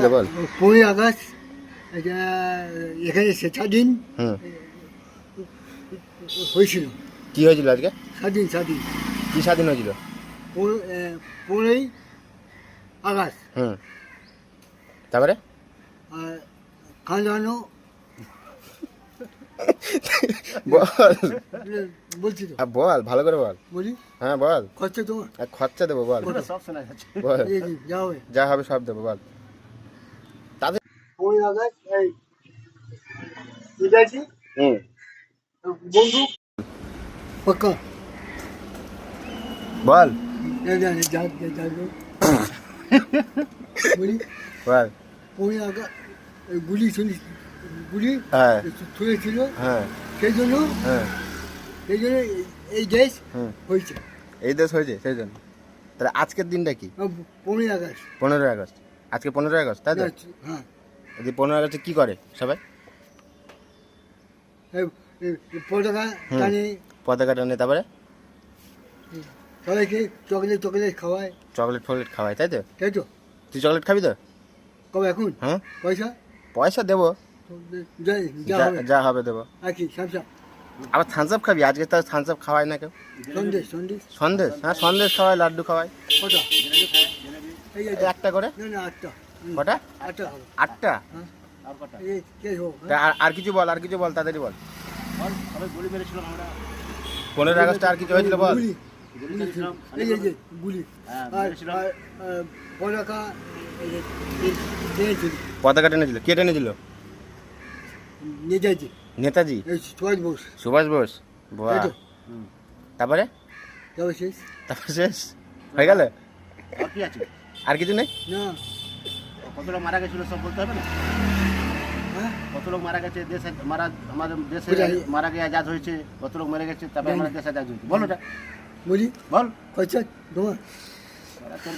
হয়েছিল বল? 15 আগস্ট এখানে স্বাধীন হয়েছিল। কি হয়েছিল আজকে? স্বাধীন কি স্বাধীন হয়েছিল? 15 আগস্ট। তারপরে খাজানো বল, বলছি তো, বল ভালো করে বল। বলি হ্যাঁ বল। খরচা তোমার খরচা দেবো বল। সব শোনা যাচ্ছে। বল, যা হবে। যা হবে সব দেবো বল। 15 আগস্ট এই বিদায়ী বন্ধু পাক্কা বল বলি বল। 15 আগস্ট গুলি হ্যাঁ ছুঁড়েছিল, হ্যাঁ সেই জন্য হ্যাঁ এই দেশ হয়েছে। এই দেশ হয়েছে সেই জন্য। তাহলে আজকের দিনটা কি? 15 আগস্ট। 15 আগস্ট। আজকে 15 আগস্ট তাই তো? হ্যাঁ, এই 15 আগস্টে কি করে সবাই? পতাকা টানে, পতাকা টানে, তারপরে সবাইকে চকলেট খাওয়ায়। চকলেট ফকলেট খাওয়ায় তাই তো? তাই তো? তুই চকলেট খাবি তো? কবে এখন? হ্যাঁ পয়সা পয়সা দেবো, যা হবে দেবো। আর কি সামসা আবার থামস আপ খাবি? আজকে তো থামস আপ খাওয়ায় না কেউ। সন্দেশ সন্দেশ? হ্যাঁ সন্দেশ খাওয়ায়, লাড্ডু খাওয়ায়। কটা? এই এই একটা করে। না 8টা। কটা? 8টা হবে। 8টা? হ্যাঁ, আর কটা? এই কে হোক। তা আর কিছু বল, আর কিছু বল, তাড়াতাড়ি বল। সবাই গুলি মেরেছিলাম আমরা। 15 আগস্টে আর কিছু হয়েছিল বল। গুলি গুলি মেরেছিলাম। এই যে গুলি হ্যাঁ, আর মেরেছিলাম। পতাকা টেনেছিল, পতাকা টেনেছিল? কে টেনেছিল? নেতাজি, নেতাজি এই সুভাষ বোস। সুভাষ বোস। বাহ। তাই তো? তারপরে? তবে শেষ তারপর শেষ হয়ে গেল? আর কি আছে? আর কিছু নেই? না। কত লোক মারা গেছিল সব বলতে হবে না? হ্যাঁ, কত লোক মারা গেছে, দেশে মারা, আমাদের দেশে বুঝাই। মারা গিয়ে আজাদ হয়েছে, কত লোক মেরে গেছে, তারপরে আমাদের দেশ আজাদ হয়েছে। বল ওটা, বলি বল। খরচা তোমার। তোর